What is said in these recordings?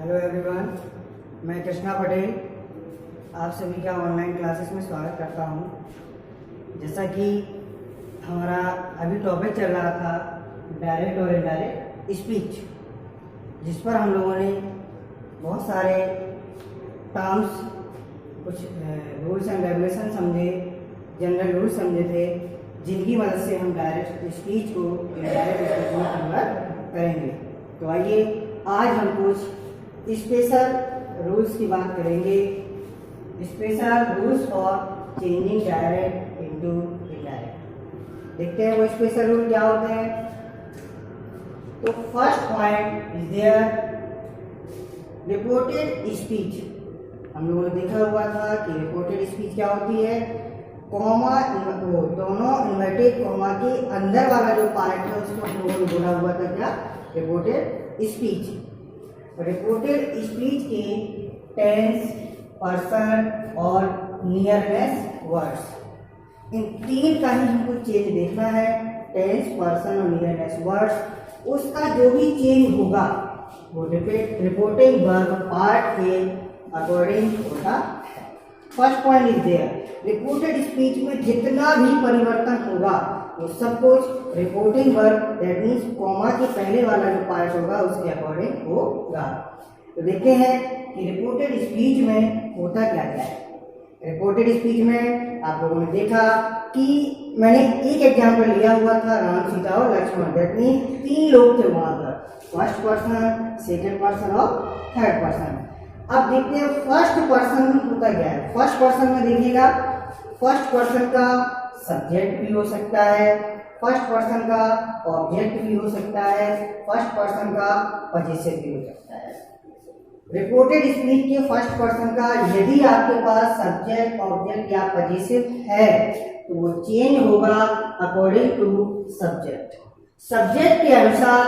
Hello everyone, मैं कृष्णा पटेल आप सभी का ऑनलाइन क्लासेस में स्वागत करता हूं। जैसा कि हमारा अभी टॉपिक चल रहा था डायरेक्ट और इनडायरेक्ट स्पीच, जिस पर हम लोगों ने बहुत सारे टर्म्स, कुछ रूल्स एंड रेगुलेशन समझे, जनरल रूल्स समझे थे, जिनकी मदद से हम डायरेक्ट स्पीच को इनडायरेक्ट स्पीच में कन्वर्ट करेंगे। तो आइए आज हम कुछ स्पेशल रूल्स की बात करेंगे। Special rules for changing direct into indirect. देखते हैं वो स्पेशल रूल क्या होते हैं। तो first point is there reported speech. हम लोगों ने देखा हुआ था कि रिपोर्टेड स्पीच क्या होती है। कॉमा, वो दोनों इन्वर्टेड कॉमा के अंदर वाला जो पार्ट है उसको हम लोगों ने बोला हुआ था क्या, रिपोर्टेड स्पीच। रिपोर्टेड स्पीच के टेंस, पर्सन और नियरनेस वर्ड्स, इन तीन का ही हमको चेंज देखना है। टेंस, पर्सन और नियरनेस वर्ड्स, उसका जो भी चेंज होगा वो रिपोर्टिंग वर्ब पार्ट के अकॉर्डिंग होता है। First point is there, reported speech में जितना भी परिवर्तन होगा वो सब कुछ reporting verb, that means comma के पहले वाला जो पार्ट होगा उसके अकॉर्डिंग होगा। तो देखते हैं कि रिपोर्टेड स्पीच में होता क्या क्या है। रिपोर्टेड स्पीच में आप लोगों ने देखा कि मैंने एक एग्जाम्पल लिया हुआ था, राम, सीता और लक्ष्मण। दैट मीन्स तीन लोग थे वहां पर, फर्स्ट पर्सन, सेकेंड पर्सन और थर्ड पर्सन। अब देखते हैं फर्स्ट पर्सन में होता क्या है। फर्स्ट पर्सन में देखिएगा, फर्स्ट पर्सन का सब्जेक्ट भी हो सकता है, फर्स्ट पर्सन का ऑब्जेक्ट भी हो सकता है, फर्स्ट पर्सन का पजेसिव भी हो सकता है। रिपोर्टेड स्पीच के फर्स्ट पर्सन का यदि आपके पास सब्जेक्ट, ऑब्जेक्ट या पजेसिव है तो वो चेंज होगा अकॉर्डिंग टू सब्जेक्ट, सब्जेक्ट के अनुसार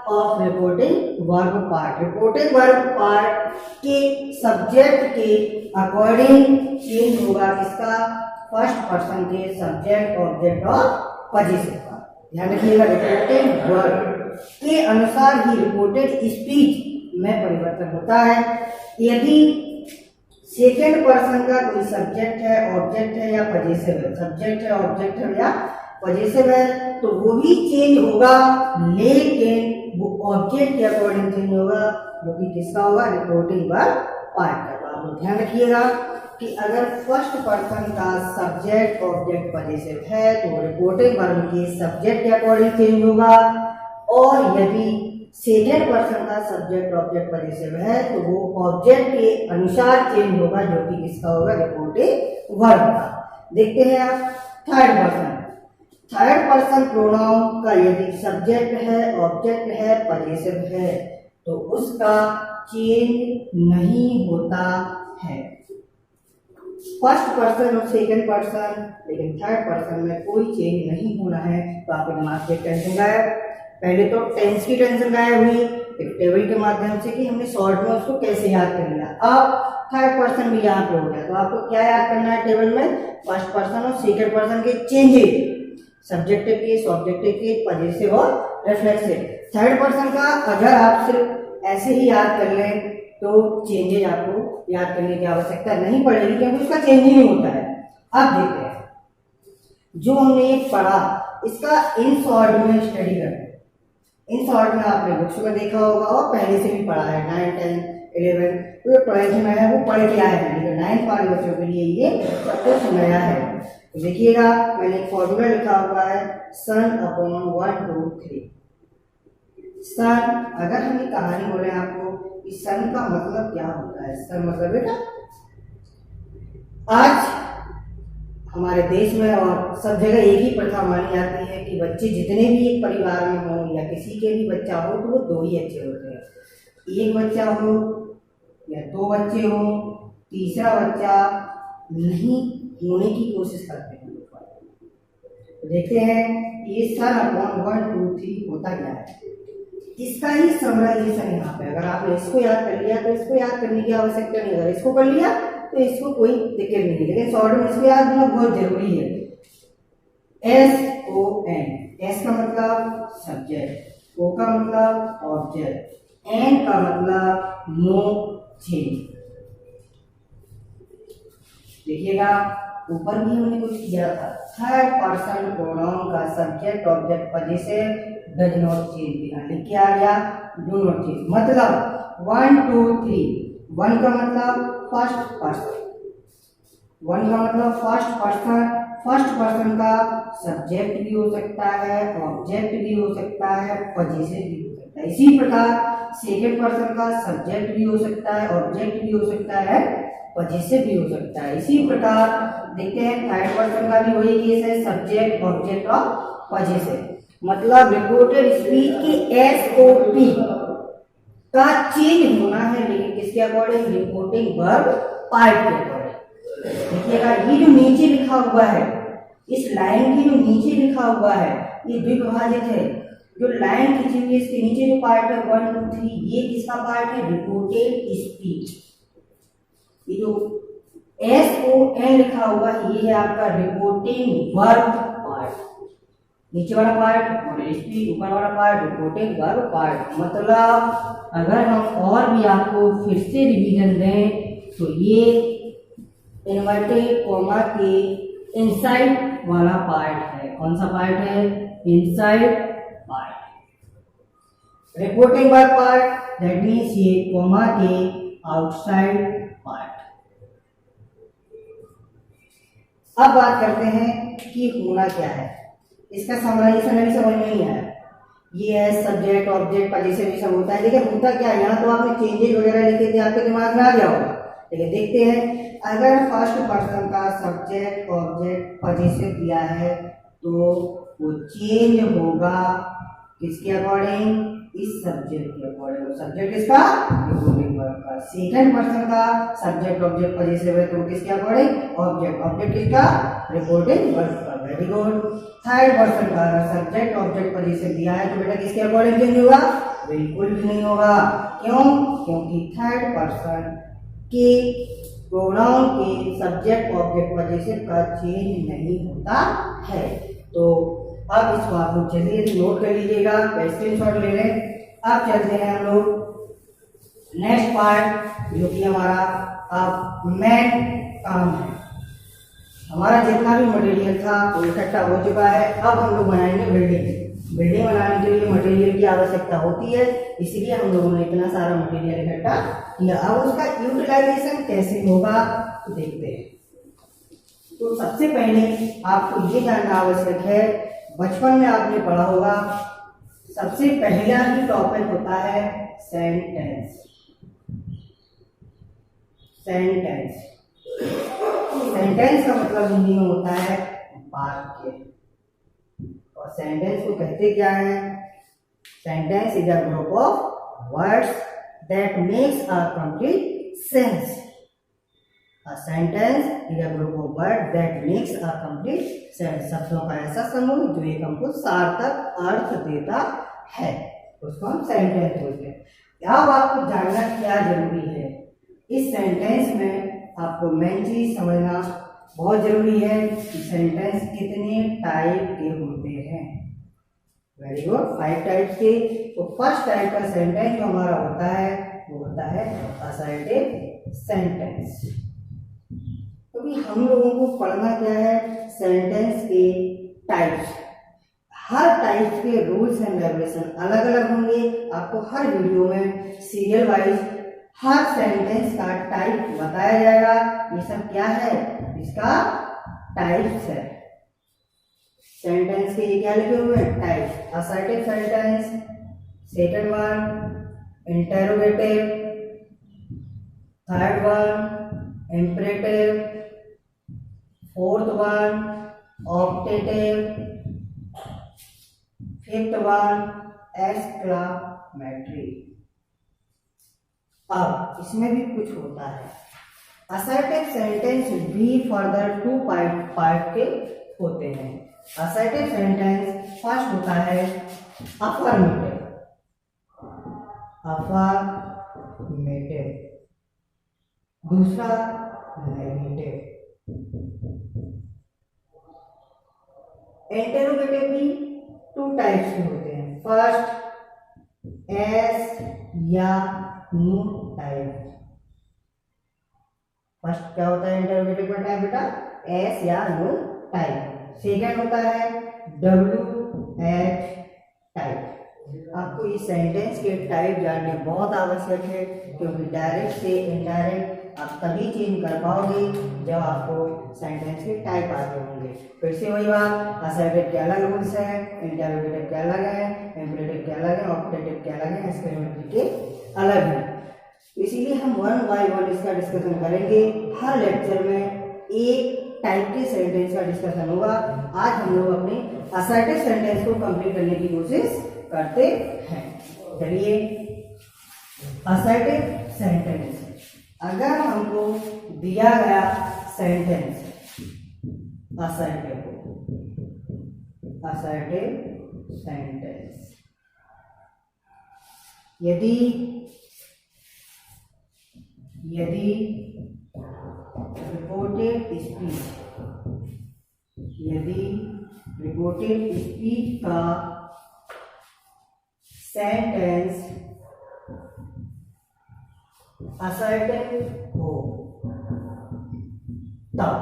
of reporting verb part. Reporting verb part के सब्जेक्ट के अकॉर्डिंग चेंज होगा किसका, फर्स्ट पर्सन के सब्जेक्ट, ऑब्जेक्ट और पजेसिव का। ध्यान रखिएगा, रिपोर्टिंग वर्ब के अनुसार ही रिपोर्टेड स्पीच में परिवर्तन होता है। यदि सेकेंड पर्सन का कोई सब्जेक्ट है, ऑब्जेक्ट है या पजेसिव है, सब्जेक्ट है, ऑब्जेक्ट है या पजेसिव है, तो वो भी चेंज होगा, लेकिन वो ऑब्जेक्ट के अकॉर्डिंग चेंज होगा, जो कि किसका होगा, रिपोर्टिंग वर्ब पार्ट का। तो आप ध्यान रखिएगा कि अगर फर्स्ट पर्सन का सब्जेक्ट, ऑब्जेक्ट, पजेसिव है तो रिपोर्टिंग वर्ब के सब्जेक्ट के अकॉर्डिंग चेंज होगा, और यदि सेकेंड पर्सन का सब्जेक्ट, ऑब्जेक्ट, पजेसिव है तो वो ऑब्जेक्ट के अनुसार चेंज होगा, जो कि किसका होगा, रिपोर्टिंग वर्ब का। देखते हैं आप third person. Third person pronoun का यदि सब्जेक्ट है, ऑब्जेक्ट है, पजेसिव है तो उसका चेंज नहीं होता है। फर्स्ट पर्सन और सेकेंड पर्सन, लेकिन थर्ड पर्सन में कोई चेंज नहीं होना है। तो आपके दिमाग से टेंशन गायब। पहले तो टेंस की टेंशन गायब हुई एक टेबल के माध्यम से कि हमने शॉर्ट में उसको कैसे याद कर लिया। अब थर्ड पर्सन भी यहाँ पे हो गया, तो आपको क्या याद करना है टेबल में, फर्स्ट पर्सन और सेकेंड पर्सन के changes, subjective case, objective case, possessive और रिफ्लेक्सिव। थर्ड पर्सन का अगर आप सिर्फ ऐसे ही याद कर लें तो चेंजेज आपको याद करने की आवश्यकता नहीं पड़ेगी, क्योंकि उसका चेंज ही नहीं होता है। अब देखते हैं जो हमने एक पढ़ा, इसका इन शॉर्ट में स्टडी करते हैं। इन शॉर्ट में आपने बुक्स में देखा होगा और पहले से भी पढ़ा है, 9, 10, 11, तो 12th में है वो पढ़ के आए हैं, लेकिन 9th वाले बच्चों के लिए ये सब कुछ नया है। तो देखिएगा, मैंने एक फॉर्मूला लिखा हुआ है, सन अपॉन 1, 2, 3। सन, अगर हम ये कहानी बोले आपको कि सन का मतलब क्या होता है। सन मतलब बेटा, आज हमारे देश में और सब जगह एक ही प्रथा मानी जाती है कि बच्चे जितने भी एक परिवार में हों या किसी के भी बच्चा हो तो वो दो ही अच्छे होते हैं। एक बच्चा हो या दो बच्चे हो, तीसरा बच्चा नहीं होने की कोशिश करते हैं। तो देखते हैं ये सन अपॉन 1, 2, 3 होता क्या है। इसका ही समराइजेशन यहाँ पे, अगर आपने इसको याद कर लिया तो इसको याद करने की आवश्यकता नहीं, अगर इसको कर लिया तो इसको कोई दिक्कत नहीं है, लेकिन शॉर्ट में इसको याद करना बहुत जरूरी है। SON, एस का मतलब सब्जेक्ट, ओ का मतलब ऑब्जेक्ट, एन का मतलब नो चेंज। देखिएगा ऊपर भी हमने कुछ किया था, थर्ड पर्सन प्रोनाउन का subject object possessive does not change, बिना लिख के आ गया डू नॉट चेंज। मतलब 1 2 3, 1 का मतलब फर्स्ट पर्सन, 1 का मतलब फर्स्ट पर्सन, फर्स्ट पर्सन का सब्जेक्ट भी हो सकता है, ऑब्जेक्ट भी हो सकता है, पजेसिव भी हो सकता है। इसी प्रकार सेकंड पर्सन का सब्जेक्ट भी हो सकता है, ऑब्जेक्ट भी हो सकता है, पजेसिव भी हो सकता है। इसी प्रकार देखते हैं थर्ड पर्सन का भी वही केस है, सब्जेक्ट ऑब्जेक्ट और पजेसिव। मतलब रिपोर्टेड स्पीच की एसओपी का चेंज होना है, लेकिन किसके अकॉर्डिंग? रिपोर्टिंग वर्ब पार्ट के अकॉर्डिंग। देखिएगा ये जो नीचे लिखा हुआ है, इस लाइन के जो नीचे लिखा हुआ है ये द्विभाजित है। जो लाइन खींची हुई है इसके नीचे जो पार्ट है 1 2 3, ये किसका पार्ट है? Reported speech. ये जो SON लिखा हुआ है ये है आपका रिपोर्टिंग वर्ब पार्ट। नीचे वाला पार्ट रिपोर्टेड स्पीच, ऊपर वाला पार्ट रिपोर्टिंग वर्ब पार्ट। मतलब अगर हम और भी आपको फिर से रिवीजन दें तो ये इन्वर्टेड कॉमा के इनसाइड वाला पार्ट है। कौन सा पार्ट है? Inside part. Reporting verb part that means ये कॉमा के आउटसाइड पार्ट। अब बात करते हैं कि होना क्या है। इसका समराइजेशन अभी समझ में नहीं आया। ये है सब्जेक्ट ऑब्जेक्ट पजेसिव भी सब होता है, लेकिन होता क्या है? यहाँ तो आपने चेंजेस वगैरह लिखे थे, आपके दिमाग में आ गया होगा, लेकिन देखते हैं। अगर फर्स्ट पर्सन का सब्जेक्ट ऑब्जेक्ट पजेसिव दिया है तो वो चेंज होगा किसके अकॉर्डिंग? इस सब्जेक्ट के अकॉर्डिंग। सब्जेक्ट इसका रिपोर्टिंग वर्ब का। सेकंड पर्सन का सब्जेक्ट ऑब्जेक्ट पजेसिव है तो किसके अकॉर्डिंग? ऑब्जेक्ट। ऑब्जेक्ट किसका? रिपोर्टिंग वर्ब का। Very good. थर्ड पर्सन का अगर सब्जेक्ट ऑब्जेक्ट पजेसिव दिया है तो बेटा किसके अकॉर्डिंग चेंज होगा? बिल्कुल भी नहीं होगा। क्यों? क्योंकि थर्ड पर्सन के प्रोनाउन के सब्जेक्ट ऑब्जेक्ट पजेसिव का चेंज नहीं होता है। तो अब इस बात को चलिए नोट कर लीजिएगा, स्क्रीनशॉट ले लें। अब चलते हैं हम लोग नेक्स्ट पार्ट जो कि हमारा अब मेन काम है। हमारा जितना भी मटेरियल था वो इकट्ठा हो चुका है। अब हम लोग बनाएंगे बिल्डिंग। बिल्डिंग बनाने के लिए मटेरियल की आवश्यकता होती है, इसलिए हम लोगों ने इतना सारा मटेरियल इकट्ठा किया। अब उसका यूटिलाइजेशन कैसे होगा तो देखते हैं। तो सबसे पहले आपको ये जानना आवश्यक है, बचपन में आपने पढ़ा होगा सबसे पहला ही टॉपिक होता है सेंटेंस। सेंटेंस सेंटेंस का मतलब हिंदी में होता है वाक्य। और सेंटेंस को कहते क्या है? Sentence is a group of words that makes a complete sense. A sentence is a group of words that makes a complete sense। शब्दों का ऐसा समूह जो एक हमको सार्थक अर्थ देता है, उसको हम सेंटेंस बोलते हैं। अब आपको जानना क्या जरूरी है, इस सेंटेंस में आपको मेन चीज समझना बहुत जरूरी है कि सेंटेंस कितने टाइप के होते हैं। वेरी गुड, 5 टाइप्स के। तो फर्स्ट टाइप का सेंटेंस जो हमारा होता है वो होता है असर्टिव सेंटेंस। क्योंकि हम लोगों को पढ़ना क्या है? सेंटेंस के टाइप्स। हर टाइप के रूल्स एंड रेगुलेशन अलग अलग होंगे। आपको हर वीडियो में सीरियल वाइज हर सेंटेंस का टाइप बताया जाएगा। ये सब क्या है? इसका टाइप्स है। सेंटेंस के ये क्या लिखे हुए हैं? Types. Assertive sentence, second one interrogative, third one imperative, fourth one optative, fifth one exclamatory. अब इसमें भी कुछ होता है। असर्टिव सेंटेंस भी फर्दर 2 पार्ट के होते हैं। असर्टिव सेंटेंस फर्स्ट होता है अफर्मेटिव। अफर्मेटिव। दूसरा नेगेटिव। इंटरोगेटिव भी 2 टाइप्स के होते हैं। फर्स्ट या नो टाइप। फर्स्ट क्या होता है इंटरोगेटिव का टाइप बेटा, एस या नो टाइप। सेकंड होता है डब्ल्यू एच टाइप। आपको इस सेंटेंस के टाइप जानने बहुत आवश्यक है, क्योंकि डायरेक्ट से इनडायरेक्ट आप तभी चेंज कर पाओगे जब आपको सेंटेंस के टाइप आते होंगे। फिर से वही बात, असर्टिव के अलग रूल्स है, इंटरोगेटिव के अलग है, इंपरेटिव के अलग है, ऑप्टेटिव के अलग है, एक्सक्लेमेटरी के अलग है। इसीलिए हम वन बाय वन इसका डिस्कशन करेंगे। हर लेक्चर में एक टाइप के सेंटेंस का डिस्कशन होगा। आज हम लोग अपने असर्टिव सेंटेंस को कंप्लीट करने की कोशिश करते हैं। चलिए, असर्टिव सेंटेंस। अगर हमको दिया गया सेंटेंस असर्टिव सेंटेंस, यदि रिपोर्टेड स्पीच का सेंटेंस असर्टिव हो, तब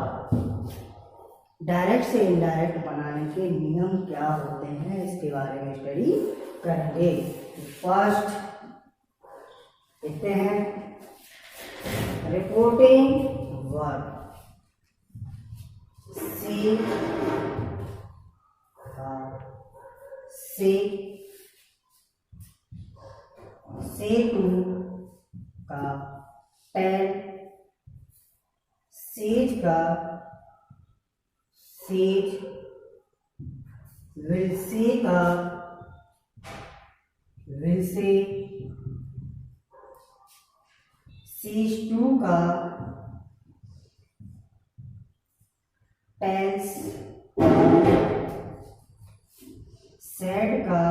डायरेक्ट से इनडायरेक्ट बनाने के नियम क्या होते हैं इसके बारे में स्टडी करेंगे। फर्स्ट देखते हैं, रिपोर्टिंग वर्ब से टू का टेल, सेज का सेज, विल से का विल से, सेज टू का टेल्स, सेड का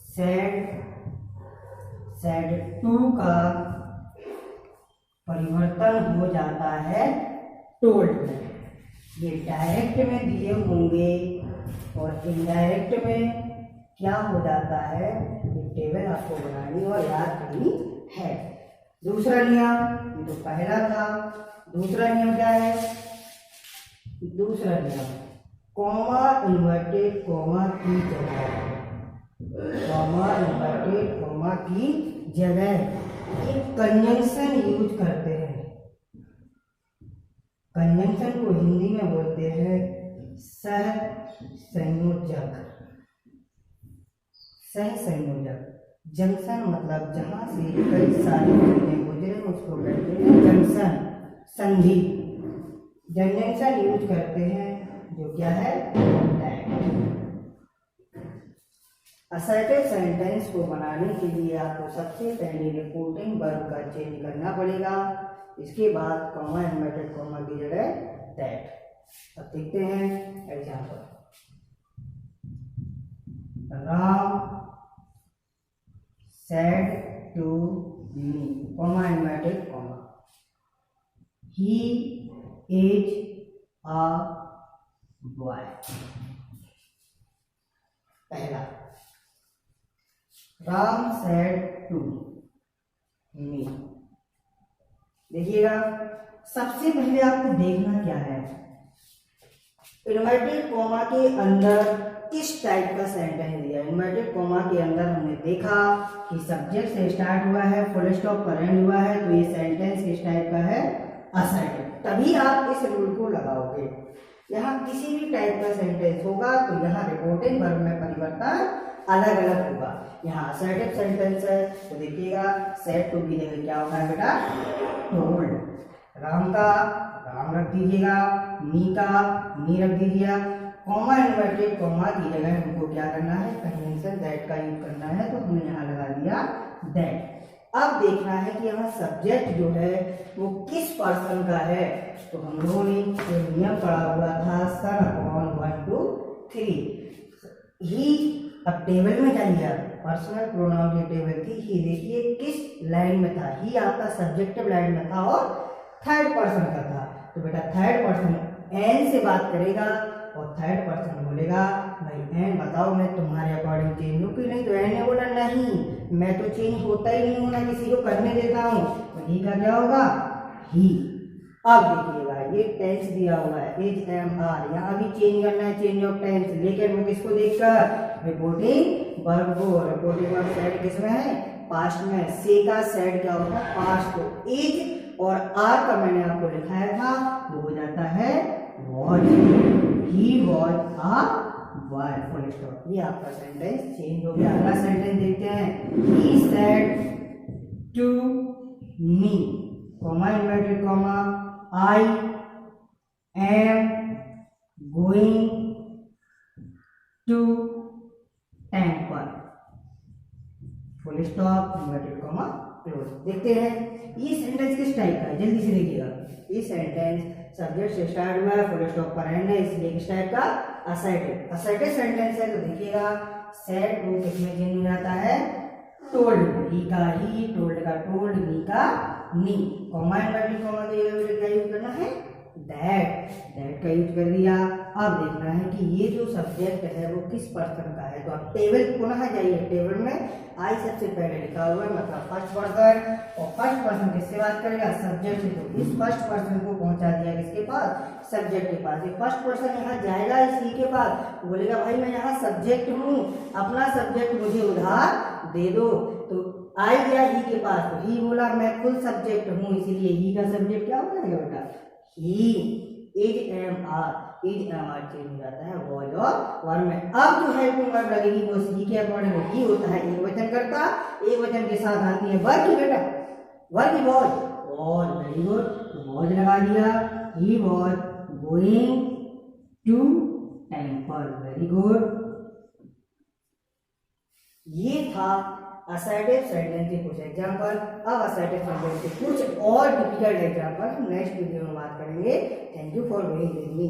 सेड, सेड टू का परिवर्तन हो जाता है टोल्ड में। ये डायरेक्ट में दिए होंगे और इनडायरेक्ट में क्या हो जाता है, ये टेबल आपको बनानी और याद करनी है। दूसरा नियम, ये तो पहला था। दूसरा नियम क्या है? दूसरा नियम, कॉमा इन्वर्टेड कॉमा की जगह, कॉमा इन्वर्टेड कॉमा की जगह एक कंजंक्शन यूज करते हैं। कंजंक्शन को हिंदी में बोलते हैं सह संयोजक। सह संयोजक, जंक्शन मतलब जहां से कई सारी चीजें गुजरे उसको कहते हैं जंक्शन, संधि। जंक्शन यूज करते हैं जो क्या है, असर्टिव सेंटेंस को बनाने के लिए आपको सबसे पहले रिपोर्टिंग वर्ब का चेंज करना पड़ेगा। इसके बाद कॉमा इन्वर्टेड कॉमा की जगह दैट। अब देखते हैं example, Ram said to me, comma inverted comma, he is a boy। पहला, राम said to me। देखिएगा, सबसे पहले आपको देखना क्या है, इन्वर्टेड कॉमा के अंदर किस टाइप का सेंटेंस दिया। इन्वर्टेड कॉमा के अंदर हमने देखा कि सब्जेक्ट से स्टार्ट हुआ है, फुल स्टॉप पर एंड हुआ है, तो ये सेंटेंस किस टाइप का है, असर्टिव। तभी आप इस रूल को लगाओगे। यहाँ किसी भी टाइप का सेंटेंस होगा तो यहाँ रिपोर्टिंग वर्ब में परिवर्तन अलग अलग होगा। यहाँ असर्टिव सेंटेंस है तो देखिएगा सेड टू की जगह क्या होगा बेटा, टोल्ड। राम का राम रख दीजिएगा, नी का नी रख दीजिएगा। कॉमा इन्वर्टेड कॉमा की जगह हमको क्या करना है, कंजंक्शन दैट का यूज करना है, तो हमने यहाँ लगा दिया दैट। अब देखना है कि यहाँ सब्जेक्ट जो है वो किस पर्सन का है, तो हम लोगों ने जो नियम पढ़ा हुआ था सन अपॉन 1 2 3 ही। अब टेबल में जाइए, पर्सनल प्रोनाउन की टेबल थी ही, देखिए किस लाइन में था, ही आपका सब्जेक्टिव लाइन में था और थर्ड पर्सन का था। तो बेटा थर्ड पर्सन एन से बात करेगा और थर्ड पर्सन बोलेगा भाई एन बताओ मैं तुम्हारे अकॉर्डिंग चेंज हूँ कि नहीं, तो एन ने बोला नहीं मैं तो चेंज होता ही नहीं हूँ ना किसी को करने देता हूँ, तो ही का क्या होगा, ही। अब देखिएगा ये टेंस दिया हुआ है एच एम आर, यहाँ अभी चेंज करना है, चेंज ऑफ टेंस, लेकिन वो किसको देखकर, रिपोर्टिंग वर्ब को। रिपोर्टिंग वर्ब सेड किसमें है, पास्ट में। से का सेड क्या होता है, पास्ट को। इज और आर का मैंने आपको लिखाया था, वो हो जाता है was. He was a verb, full stop. ये आपका सेंटेंस चेंज हो गया। अगला सेंटेंस देखते हैं, he said to me, comma inverted comma, I am going to temple, full stop, inverted comma, close. देखते हैं ये सेंटेंस किस टाइप का है, जल्दी से देखिएगा। ये सेंटेंस सब्जेक्ट से स्टार्ट हुआ है, फुल स्टॉप पर एंड है, इसलिए किस टाइप का, असर्टिव। असर्टिव सेंटेंस है, तो देखिएगा सेड वो किसमें चेंज हो जाता है, टोल्ड। ही का ही, टोल्ड का टोल्ड, मी का नी। कॉमा इन्वर्टेड कॉमा के जगह क्या यूज करना है, दैट, दैट का यूज कर दिया। अब देखना है कि ये जो सब्जेक्ट है वो किस पर्सन का है, तो आप टेबल पुनः जाइए, टेबल में आई सबसे पहले लिखा हुआ है, मतलब फर्स्ट पर्सन। और फर्स्ट पर्सन किससे बात करेगा, सब्जेक्ट से, तो इस फर्स्ट पर्सन को पहुंचा दिया किसके पास, सब्जेक्ट के पास। ये फर्स्ट पर्सन यहाँ जाएगा इस ही के पास, बोलेगा भाई मैं यहाँ सब्जेक्ट हूँ, अपना सब्जेक्ट मुझे उधार दे दो। तो आई गया ही के पास, तो ही बोला मैं खुद सब्जेक्ट हूँ, इसीलिए ही का सब्जेक्ट क्या हो जाएगा बेटा, ही। Is M R, is M R change हो जाता है वॉज और वर्ब में। अब जो हेल्पिंग वर्ब लगेगी वो ही के अकॉर्डिंग ही होता है, एक वचन करता, एक वचन के साथ आती है वर्ब की बेटा, वर्ब की was, was, very good, was लगा दिया। He was going to temple, very good. ये था असर्टिव सेंटेंस के कुछ एग्जांपल। अब असर्टिव सेंटेंस के कुछ और डिफिकल्ट एग्जांपल नेक्स्ट वीडियो में बात करेंगे। Thank you for being with me.